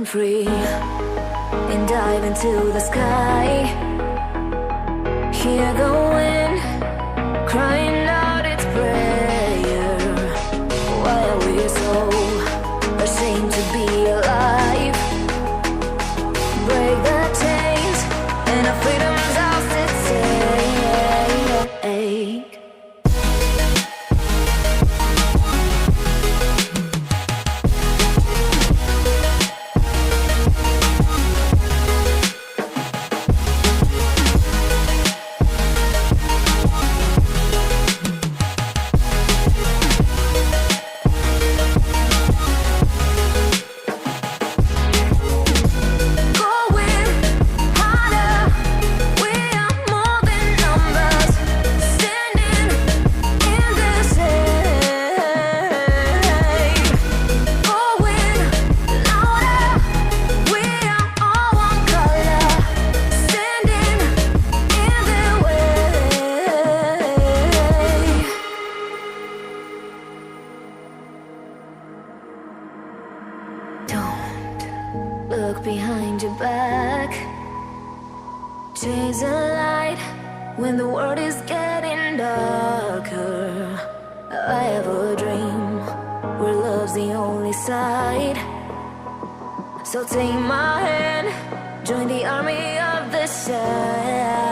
free and dive into the sky. Hear the wind crying out its prayer. Why are we so ashamed to be alive? Break the chains and our freedom's ours to take. Look behind your back. Chase a light when the world is getting darker. I have a dream where love's the only side. So take my hand, join the army of the side.